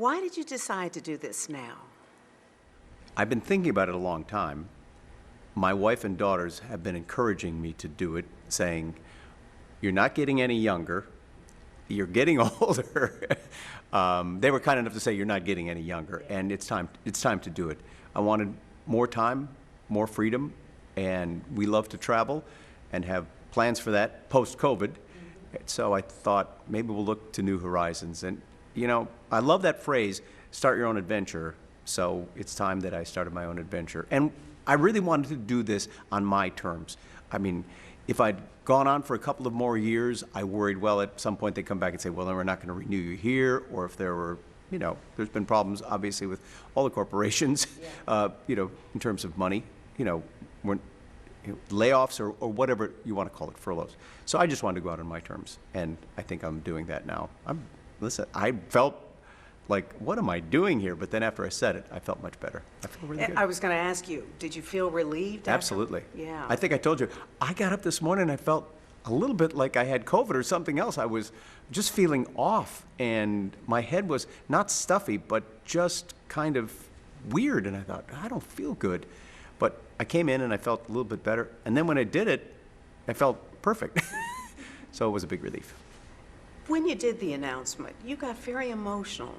Why did you decide to do this now? I've been thinking about it a long time. My wife and daughters have been encouraging me to do it, saying, you're not getting any younger, you're getting older. They were kind enough to say you're not getting any younger, and it's time to do it. I wanted more time, more freedom, and we love to travel and have plans for that post-COVID. So I thought maybe we'll look to new horizons. And, you know, I love that phrase, start your own adventure. So it's time that I started my own adventure. And I really wanted to do this on my terms. I mean, if I'd gone on for a couple of more years, I worried, well, at some point they come back and say, well, then we're not going to renew you here. Or if there were, you know, there's been problems, obviously, with all the corporations, you know, in terms of money, you know, layoffs or whatever you want to call it, furloughs. So I just wanted to go out on my terms, and I think I'm doing that now. Listen, I felt like, what am I doing here? But then after I said it, I felt much better. I feel really good. I was going to ask you, did you feel relieved after? Absolutely. Yeah. I think I told you, I got up this morning and I felt a little bit like I had COVID or something else. I was just feeling off, and my head was not stuffy, but just kind of weird. And I thought, I don't feel good. But I came in and I felt a little bit better. And then when I did it, I felt perfect. So it was a big relief. When you did the announcement, you got very emotional.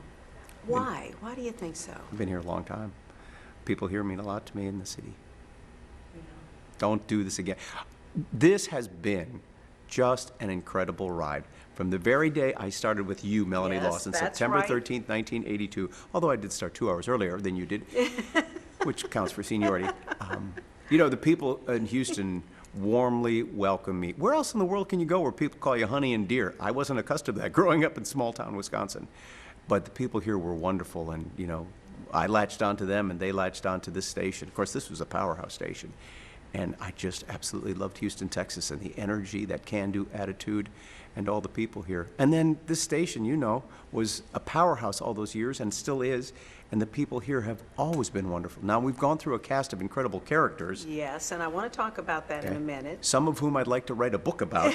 Why? Why do you think so? I've been here a long time. People here mean a lot to me in the city. Yeah. Don't do this again. This has been just an incredible ride. From the very day I started with you, Melanie Lawson, September 13th, 1982, although I did start 2 hours earlier than you did, which counts for seniority. You know, the people in Houston warmly welcome me. Where else in the world can you go where people call you honey and dear? I wasn't accustomed to that growing up in small town Wisconsin. But the people here were wonderful, and, you know, I latched onto them and they latched onto this station. Of course, this was a powerhouse station. And I just absolutely loved Houston, Texas, and the energy, that can-do attitude, and all the people here. And then this station, you know, was a powerhouse all those years and still is. And the people here have always been wonderful. Now, we've gone through a cast of incredible characters. Yes, and I want to talk about that in a minute. Some of whom I'd like to write a book about.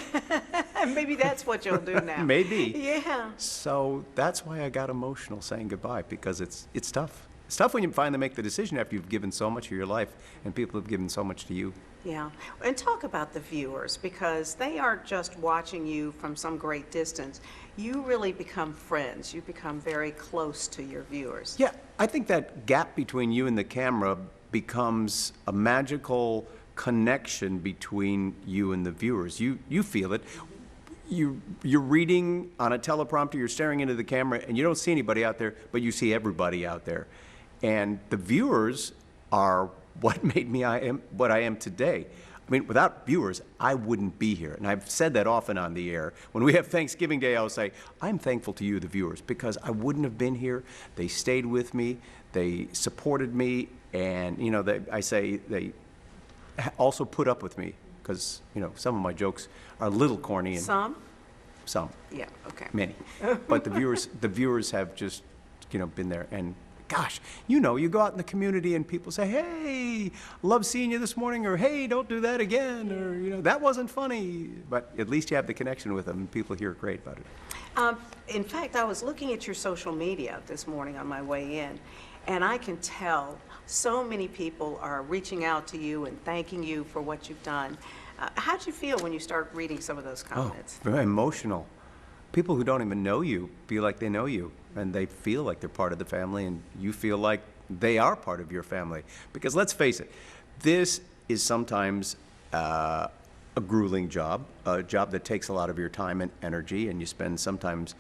Maybe that's what you'll do now. Maybe. Yeah. So that's why I got emotional saying goodbye, because it's tough. It's tough when you finally make the decision after you've given so much of your life and people have given so much to you. Yeah, and talk about the viewers, because they aren't just watching you from some great distance. You really become friends. You become very close to your viewers. Yeah, I think that gap between you and the camera becomes a magical connection between you and the viewers. You feel it. You're reading on a teleprompter, you're staring into the camera, and you don't see anybody out there, but you see everybody out there. And the viewers are what made me what I am today. I mean, without viewers, I wouldn't be here. And I've said that often on the air. When we have Thanksgiving Day, I'll say, I'm thankful to you, the viewers, because I wouldn't have been here. They stayed with me. They supported me. And, you know, they also put up with me, because, you know, some of my jokes are a little corny. And Some? Some. Yeah, okay. Many. But the viewers have just, you know, been there. And gosh, you know, you go out in the community and people say, hey, love seeing you this morning, or hey, don't do that again, or, you know, that wasn't funny. But at least you have the connection with them, and people here are great about it. In fact, I was looking at your social media this morning on my way in, and I can tell so many people are reaching out to you and thanking you for what you've done. How'd you feel when you start reading some of those comments? Oh, very emotional. People who don't even know you feel like they know you, and they feel like they're part of the family, and you feel like they are part of your family. Because let's face it, this is sometimes a grueling job, a job that takes a lot of your time and energy, and you spend sometimes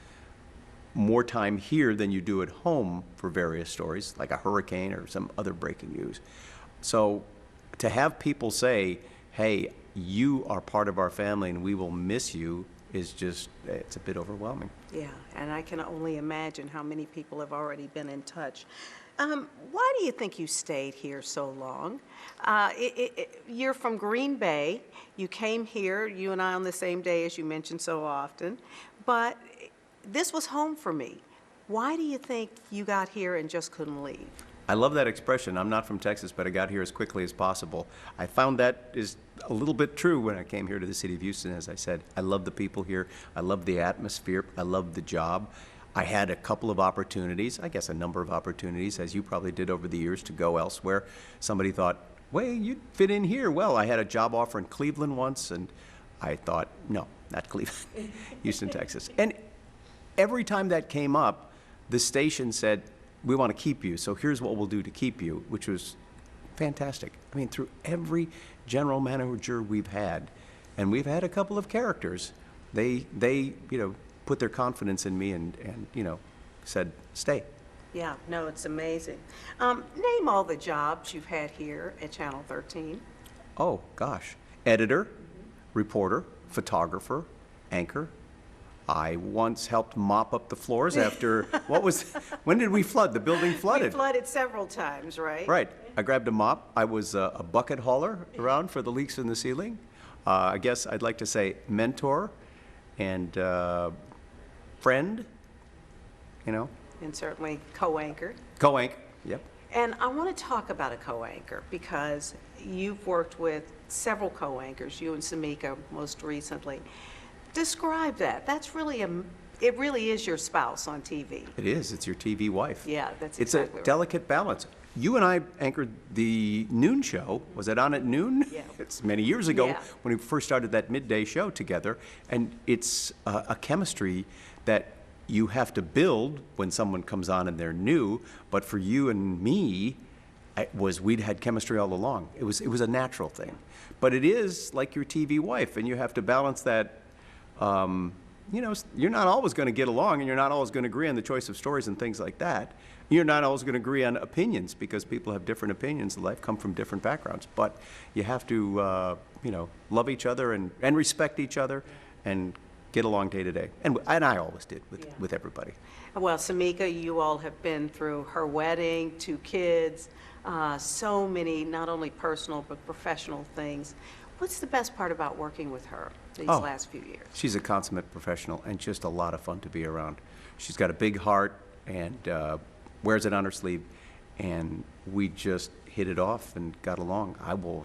more time here than you do at home for various stories, like a hurricane or some other breaking news. So to have people say, hey, you are part of our family and we will miss you, is just, it's a bit overwhelming. Yeah, and I can only imagine how many people have already been in touch. Why do you think you stayed here so long? You're from Green Bay. You came here, you and I on the same day, as you mentioned so often, but this was home for me. Why do you think you got here and just couldn't leave? I love that expression. I'm not from Texas, but I got here as quickly as possible. I found that is a little bit true when I came here to the city of Houston, as I said. I love the people here. I love the atmosphere. I love the job. I had a couple of opportunities, I guess a number of opportunities, as you probably did over the years, to go elsewhere. Somebody thought, well, you'd fit in here. Well, I had a job offer in Cleveland once, and I thought, no, not Cleveland, Houston, Texas. And every time that came up, the station said, we want to keep you, so here's what we'll do to keep you, which was fantastic. I mean, through every general manager we've had, and we've had a couple of characters, they put their confidence in me and said, stay. Yeah, no, it's amazing. Name all the jobs you've had here at Channel 13. Oh, gosh. Editor, reporter, photographer, anchor. I once helped mop up the floors after, when did we flood? The building flooded. We flooded several times, right? Right. I grabbed a mop. I was a bucket hauler around for the leaks in the ceiling. I guess I'd like to say mentor and friend, And certainly co-anchor. Co-anch, yep. And I want to talk about a co-anchor because you've worked with several co-anchors, you and Samika most recently. Describe that. That's really it really is your spouse on TV. It is. It's your TV wife. Yeah, that's It's exactly a delicate balance. You and I anchored the noon show. Was it on at noon? Yeah. It's many years ago Yeah. when we first started that midday show together. And it's a chemistry that you have to build when someone comes on and they're new. But for you and me, we'd had chemistry all along. It was a natural thing. But it is like your TV wife, and you have to balance that. You're not always going to get along, and you're not always going to agree on the choice of stories and things like that. You're not always going to agree on opinions because people have different opinions in life, come from different backgrounds. But you have to, love each other and respect each other and get along day to day. And I always did with everybody. Well, Samika, you all have been through her wedding, 2 kids, so many, not only personal but professional things. What's the best part about working with her these last few years? She's a consummate professional and just a lot of fun to be around. She's got a big heart and wears it on her sleeve, and we just hit it off and got along. I'll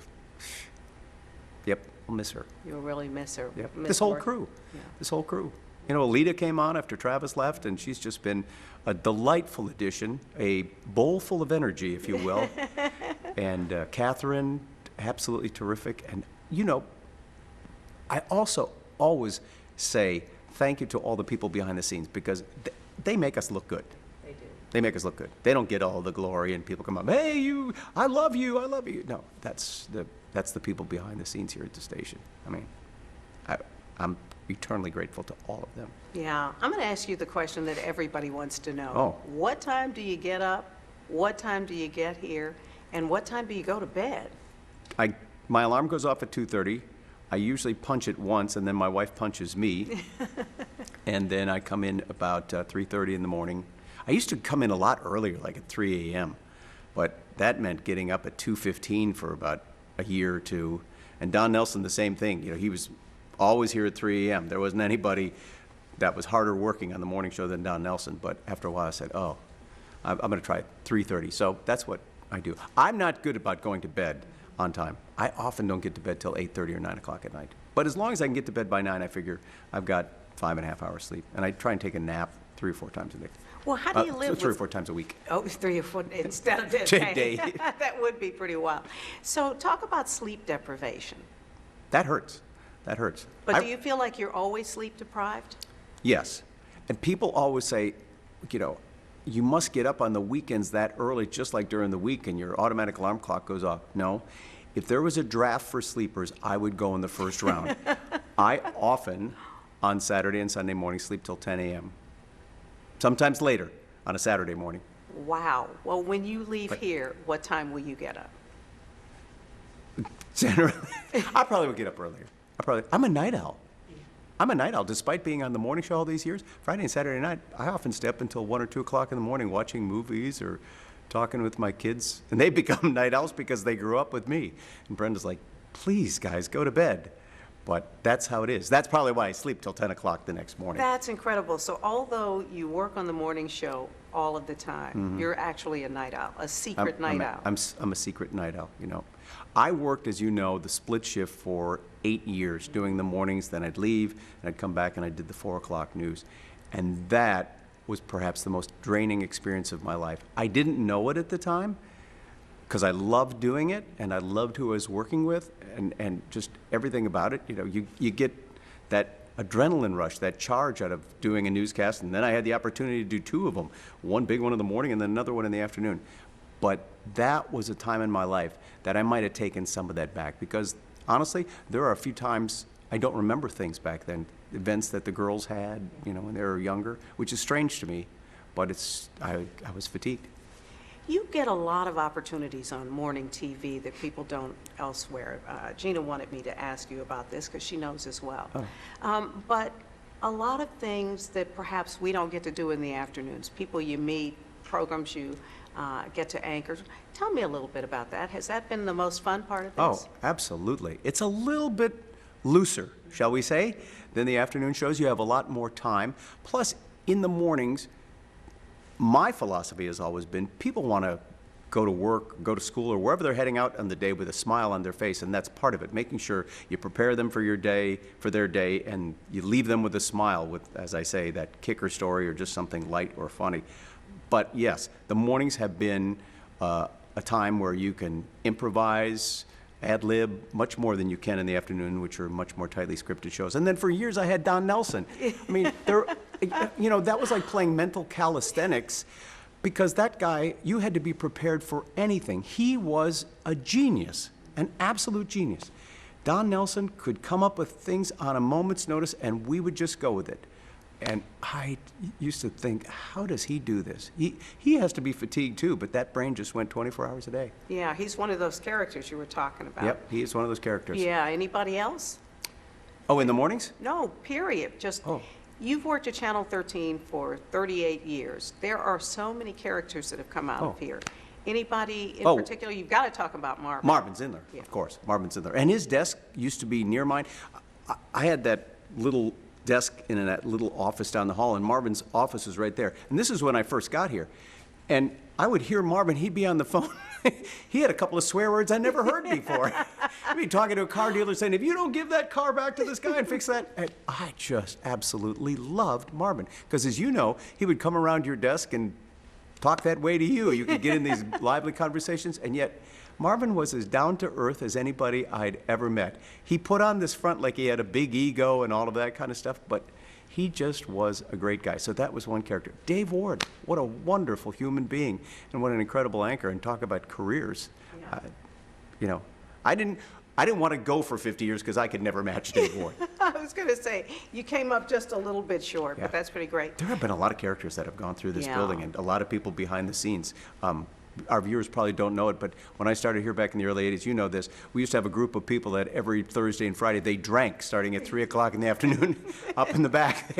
miss her. You'll really miss her. Yep. Miss This whole work. crew. Yeah. This whole crew. Alita came on after Travis left, and she's just been a delightful addition, a bowl full of energy, if you will. And Catherine, absolutely terrific. And, I also always say thank you to all the people behind the scenes because they make us look good. They do. They make us look good. They don't get all the glory and people come up, hey, I love you, I love you. No, that's the people behind the scenes here at the station. I mean, I'm eternally grateful to all of them. Yeah, I'm going to ask you the question that everybody wants to know. Oh. What time do you get up? What time do you get here? And what time do you go to bed? My alarm goes off at 2:30. I usually punch it once, and then my wife punches me. And then I come in about 3:30 in the morning. I used to come in a lot earlier, like at 3 a.m., but that meant getting up at 2:15 for about a year or two. And Don Nelson, the same thing. He was always here at 3 a.m. There wasn't anybody that was harder working on the morning show than Don Nelson. But after a while, I said, I'm going to try 3:30. So that's what I do. I'm not good about going to bed on time. I often don't get to bed till 8:30 or 9 o'clock at night. But as long as I can get to bed by 9, I figure I've got 5.5 hours sleep. And I try and take a nap 3 or 4 times a day. Well, how do you live 3 or with... 4 times a week. Oh, 3 or 4 instead of this. A day. That would be pretty wild. So talk about sleep deprivation. That hurts. That hurts. But do you feel like you're always sleep deprived? Yes. And people always say, you must get up on the weekends that early, just like during the week, and your automatic alarm clock goes off. No. If there was a draft for sleepers, I would go in the first round. I often, on Saturday and Sunday morning, sleep till 10 a.m. Sometimes later on a Saturday morning. Wow. Well, when you leave here, what time will you get up? Generally, I probably would get up earlier. I'm a night owl. I'm a night owl. Despite being on the morning show all these years, Friday and Saturday night, I often stay up until 1 or 2 o'clock in the morning watching movies or talking with my kids. And they become night owls because they grew up with me. And Brenda's like, please, guys, go to bed. But that's how it is. That's probably why I sleep till 10 o'clock the next morning. That's incredible. So although you work on the morning show all of the time, you're actually a night owl, a secret night owl. I'm a secret night owl, I worked, as you know, the split shift for 8 years, doing the mornings, then I'd leave, and I'd come back and I did the 4 o'clock news. And that was perhaps the most draining experience of my life. I didn't know it at the time because I loved doing it and I loved who I was working with and just everything about it. You know, you get that adrenaline rush, that charge out of doing a newscast, and then I had the opportunity to do two of them, one big one in the morning and then another one in the afternoon. But that was a time in my life that I might have taken some of that back because honestly, there are a few times I don't remember things back then, events that the girls had, you know, when they were younger, which is strange to me, but I was fatigued. You get a lot of opportunities on morning TV that people don't elsewhere. Gina wanted me to ask you about this because she knows as well. Oh. But a lot of things that perhaps we don't get to do in the afternoons, people you meet, programs you get to anchor. Tell me a little bit about that. Has that been the most fun part of this? Oh, absolutely. It's a little bit looser, shall we say, than the afternoon shows. You have a lot more time. Plus, in the mornings, my philosophy has always been people want to go to work, go to school, or wherever they're heading out on the day with a smile on their face, and that's part of it, making sure you prepare them for your day, for their day, and you leave them with a smile with, as I say, that kicker story or just something light or funny. But yes, the mornings have been a time where you can improvise, ad-lib, much more than you can in the afternoon, which are much more tightly scripted shows. And then for years I had Don Nelson. I mean, you know, that was like playing mental calisthenics because that guy, you had to be prepared for anything. He was a genius, an absolute genius. Don Nelson could come up with things on a moment's notice and we would just go with it. And I used to think, how does he do this? He has to be fatigued too, but that brain just went 24 hours a day. Yeah, he's one of those characters you were talking about. Yep, he is one of those characters. Yeah, anybody else? Oh, in the mornings? No, period. Just, you've worked at Channel 13 for 38 years. There are so many characters that have come out of here. Anybody in particular? You've got to talk about Marvin. Marvin Zindler, of course. Marvin Zindler. And his desk used to be near mine. I had that little desk in that little office down the hall, and Marvin's office was right there. And this is when I first got here. And I would hear Marvin, he'd be on the phone. He had a couple of swear words I never heard before. He'd be talking to a car dealer saying, if you don't give that car back to this guy and fix that. And I just absolutely loved Marvin. Because as you know, he would come around your desk and talk that way to you. You could get in these lively conversations, and yet Marvin was as down-to-earth as anybody I'd ever met. He put on this front like he had a big ego and all of that kind of stuff, but he just was a great guy. So that was one character. Dave Ward, what a wonderful human being, and what an incredible anchor, and talk about careers. Yeah. You know, I didn't want to go for 50 years because I could never match Dave Ward. I was going to say, you came up just a little bit short, but that's pretty great. There have been a lot of characters that have gone through this building, and a lot of people behind the scenes. Our viewers probably don't know it, but when I started here back in the early 80s, you know this, we used to have a group of people that every Thursday and Friday, they drank starting at 3 o'clock in the afternoon up in the back.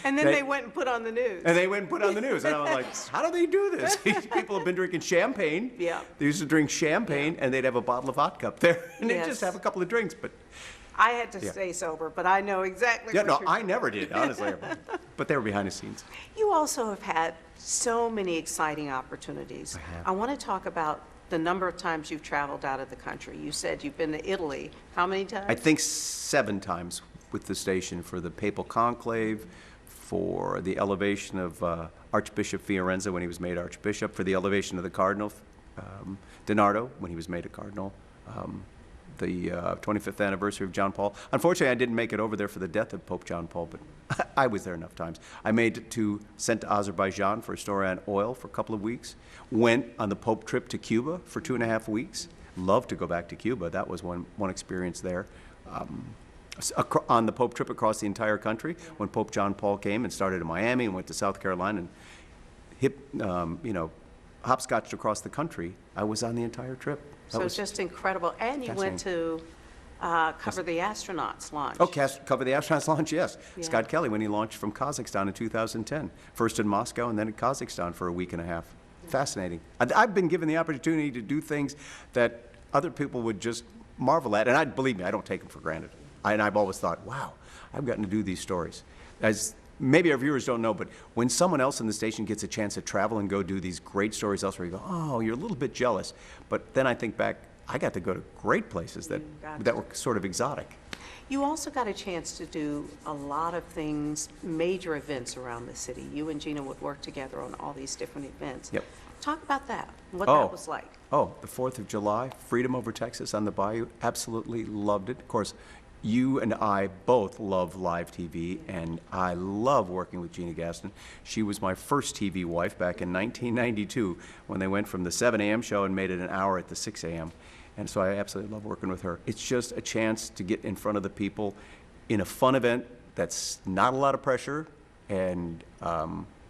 And then they went and put on the news. And they went and put on the news. And I was like, how do they do this? People have been drinking champagne. Yeah. They used to drink champagne, and they'd have a bottle of vodka up there. And they'd just have a couple of drinks. But I had to stay sober, but I know exactly what you're I never did, honestly. But they were behind the scenes. You also have had so many exciting opportunities. I have. I want to talk about the number of times you've traveled out of the country. You said you've been to Italy. How many times? I think 7 times with the station for the papal conclave, for the elevation of Archbishop Fiorenza when he was made Archbishop, for the elevation of the Cardinal DiNardo when he was made a Cardinal, the 25th anniversary of John Paul. Unfortunately, I didn't make it over there for the death of Pope John Paul, but I was there enough times. I sent to Azerbaijan for a story on oil for a couple of weeks. Went on the Pope trip to Cuba for 2.5 weeks. Loved to go back to Cuba. That was one experience there. On the Pope trip across the entire country, when Pope John Paul came and started in Miami and went to South Carolina and hopscotched across the country, I was on the entire trip. So it's just incredible. And you went to cover the astronauts launch. Oh, cover the astronauts launch, yes. Yeah. Scott Kelly, when he launched from Kazakhstan in 2010. First in Moscow and then in Kazakhstan for a week and a half. Fascinating. I've been given the opportunity to do things that other people would just marvel at. And believe me, I don't take them for granted. And I've always thought, wow, I've gotten to do these stories. As maybe our viewers don't know, but when someone else in the station gets a chance to travel and go do these great stories elsewhere, you go, oh, you're a little bit jealous. But then I think back, I got to go to great places that were sort of exotic. You also got a chance to do a lot of things, major events around the city. You and Gina would work together on all these different events. Yep. Talk about that, what Oh. that was like. Oh, the 4th of July, Freedom Over Texas on the Bayou, absolutely loved it. Of course, you and I both love live TV, and I love working with Gina Gaston. She was my first TV wife back in 1992 when they went from the 7 a.m. show and made it an hour at the 6 a.m. And so I absolutely love working with her. It's just a chance to get in front of the people in a fun event that's not a lot of pressure, and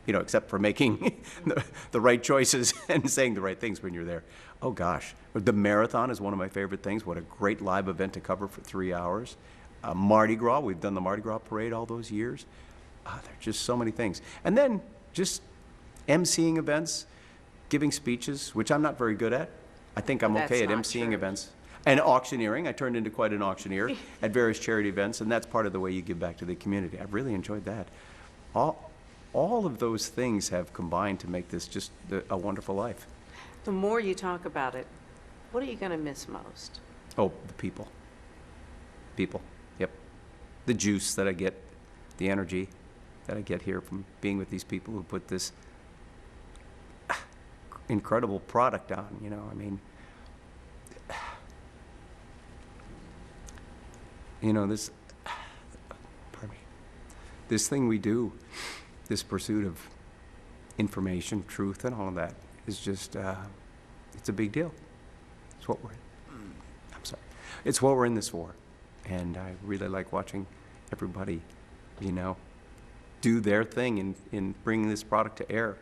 except for making the right choices and saying the right things when you're there. Oh gosh, the marathon is one of my favorite things. What a great live event to cover for 3 hours. Mardi Gras, we've done the Mardi Gras parade all those years. There are just so many things. And then just emceeing events, giving speeches, which I'm not very good at. I think I'm That's okay at not emceeing true. events. And auctioneering. I turned into quite an auctioneer at various charity events, and that's part of the way you give back to the community. I've really enjoyed that. All of those things have combined to make this just a wonderful life. The more you talk about it, what are you going to miss most? Oh, the people. People, yep. The juice that I get, the energy that I get here from being with these people who put this incredible product on, I mean, this, pardon me, this thing we do, this pursuit of information, truth, and all of that is just, it's a big deal. It's what it's what we're in this for. And I really like watching everybody, do their thing in bringing this product to air,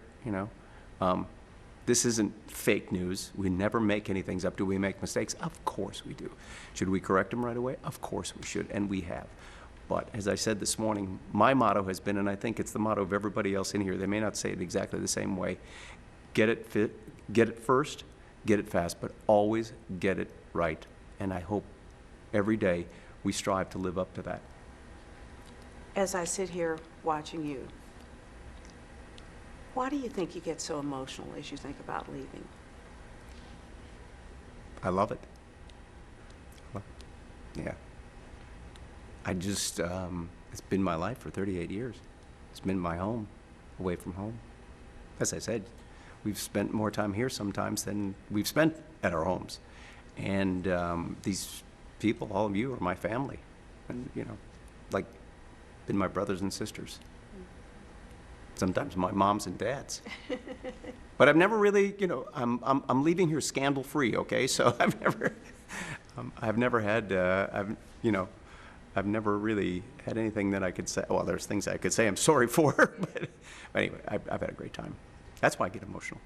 This isn't fake news. We never make anything up. Do we make mistakes? Of course we do. Should we correct them right away? Of course we should, and we have. But as I said this morning, my motto has been, and I think it's the motto of everybody else in here, they may not say it exactly the same way, get it first, get it fast, but always get it right. And I hope every day we strive to live up to that. As I sit here watching you, why do you think you get so emotional as you think about leaving? I love it. Yeah. I just, it's been my life for 38 years. It's been my home, away from home. As I said, we've spent more time here sometimes than we've spent at our homes. And these people, all of you, are my family. And, been my brothers and sisters. Sometimes my moms and dads. But I've never really, I'm leaving here scandal-free, okay? So I've never had, I've never really had anything that I could say. Well, there's things I could say I'm sorry for, but anyway, I've had a great time. That's why I get emotional.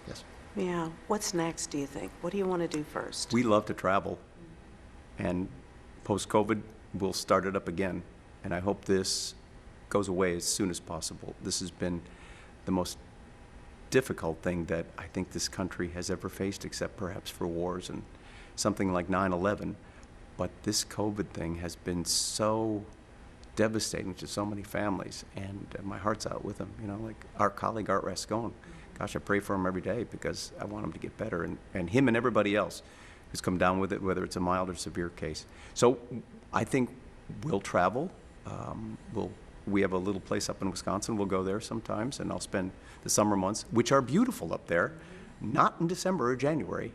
Yes. Yeah. What's next, do you think? What do you want to do first? We love to travel, and post-COVID, we'll start it up again. And I hope this goes away as soon as possible. This has been the most difficult thing that I think this country has ever faced, except perhaps for wars and something like 9/11. But this COVID thing has been so devastating to so many families, and my heart's out with them. Like our colleague Art Rascone. Gosh, I pray for him every day because I want him to get better, and him and everybody else who's come down with it, whether it's a mild or severe case. So I think we'll travel. We have a little place up in Wisconsin. We'll go there sometimes, and I'll spend the summer months, which are beautiful up there, not in December or January.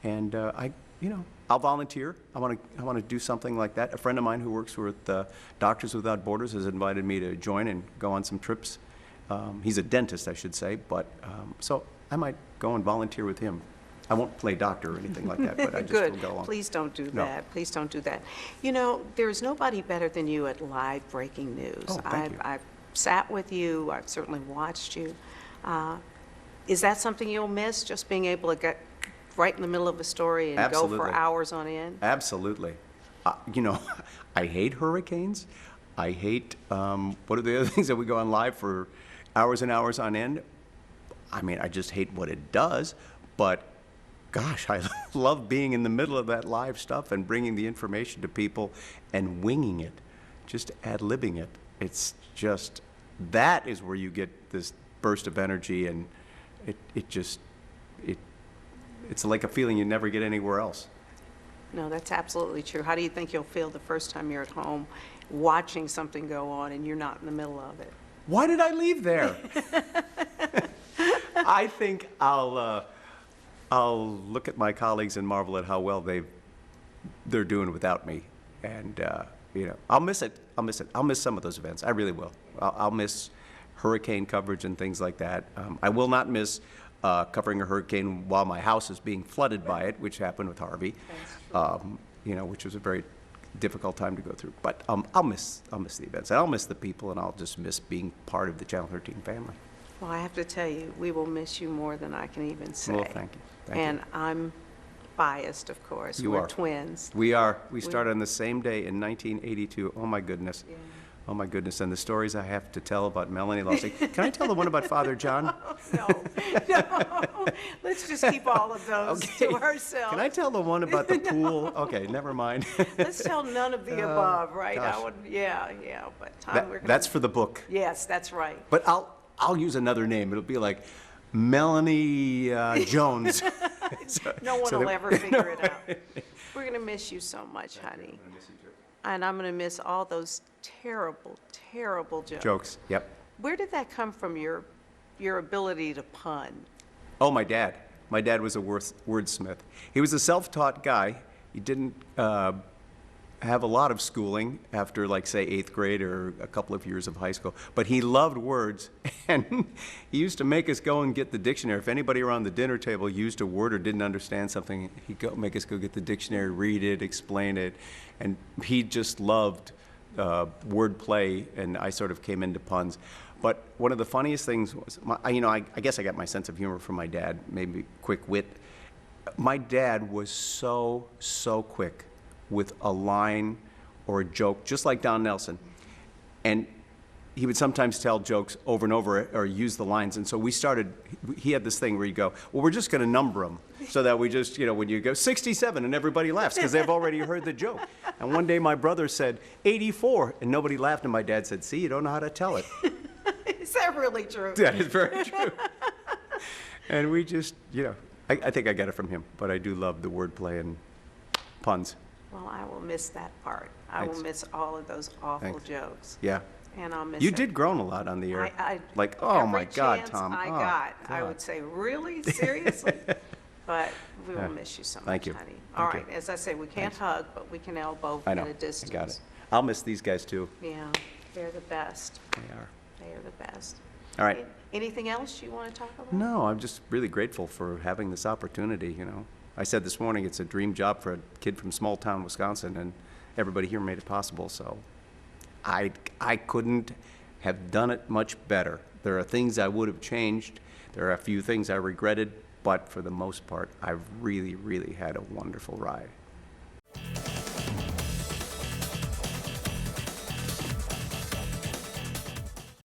And I'll volunteer. I want to do something like that. A friend of mine who works with Doctors Without Borders has invited me to join and go on some trips. He's a dentist, I should say, but so I might go and volunteer with him. I won't play doctor or anything like that, but I just will go along. Please don't do No. that. Please don't do that. There's nobody better than you at live breaking news. Oh, thank you. I've sat with you. I've certainly watched you. Is that something you'll miss, just being able to get right in the middle of a story and go for Absolutely. hours on end? Absolutely. I hate hurricanes. I hate, what are the other things that we go on live for hours and hours on end? I mean, I just hate what it does, but gosh, I love being in the middle of that live stuff and bringing the information to people and winging it, just ad-libbing it. It's just, that is where you get this burst of energy, and it's like a feeling you never get anywhere else. No, that's absolutely true. How do you think you'll feel the first time you're at home watching something go on and you're not in the middle of it? Why did I leave there? I think I'll look at my colleagues and marvel at how well they're doing without me, and I'll miss it. I'll miss it. I'll miss some of those events. I really will. I'll miss hurricane coverage and things like that. I will not miss covering a hurricane while my house is being flooded by it, which happened with Harvey. Which was a very difficult time to go through. But I'll miss the events, and I'll miss the people, and I'll just miss being part of the Channel 13 family. Well, I have to tell you, we will miss you more than I can even say. Well, thank you. Thank and you. I'm biased, of course. You We're are. twins. We are. We started on the same day in 1982. Oh, my goodness. Yeah. Oh, my goodness. And the stories I have to tell about Melanie Lawson. Can I tell the one about Father John? No. Let's just keep all of those to ourselves. Can I tell the one about the pool? Okay, never mind. Let's tell none of the above, right? gosh. But time we're gonna... That's for the book. Yes, that's right. But I'll use another name. It'll be like Melanie Jones. No one will ever figure it out. We're going to miss you so much, honey. And I'm going to miss all those terrible, terrible jokes. Jokes, yep. Where did that come from, your ability to pun? Oh, my dad. My dad was a wordsmith. He was a self-taught guy. He didn't have a lot of schooling after, like, say, 8th grade or a couple of years of high school. But he loved words, and he used to make us go and get the dictionary. If anybody around the dinner table used a word or didn't understand something, he'd make us go get the dictionary, read it, explain it. And he just loved wordplay, and I sort of came into puns. But one of the funniest things was, I guess I got my sense of humor from my dad, maybe quick wit. My dad was so quick with a line or a joke, just like Don Nelson. And he would sometimes tell jokes over and over or use the lines. And so he had this thing where he'd go, well, we're just going to number them so that we just, when you go 67 and everybody laughs because they've already heard the joke. And one day my brother said 84 and nobody laughed. And my dad said, see, you don't know how to tell it. Is that really true? That is very true. And we just, I think I got it from him. But I do love the wordplay and puns. Well, I will miss that part. I will miss all of those awful jokes. Yeah. And I'll miss You it. did groan a lot on the air. Like, oh every my God, chance Tom. I Oh, got, I God. would say, really? Seriously? But we will miss you so much, Thank you. honey. Thank All you. right, as I say, we can't hug, but we can elbow I know. at a distance. I got it. I'll miss these guys too. Yeah, they're the best. They are. They are the best. All right. Anything else you want to talk about? No, I'm just really grateful for having this opportunity, I said this morning it's a dream job for a kid from small town Wisconsin, and everybody here made it possible, so I couldn't have done it much better. There are things I would have changed. There are a few things I regretted, but for the most part, I've really, really had a wonderful ride.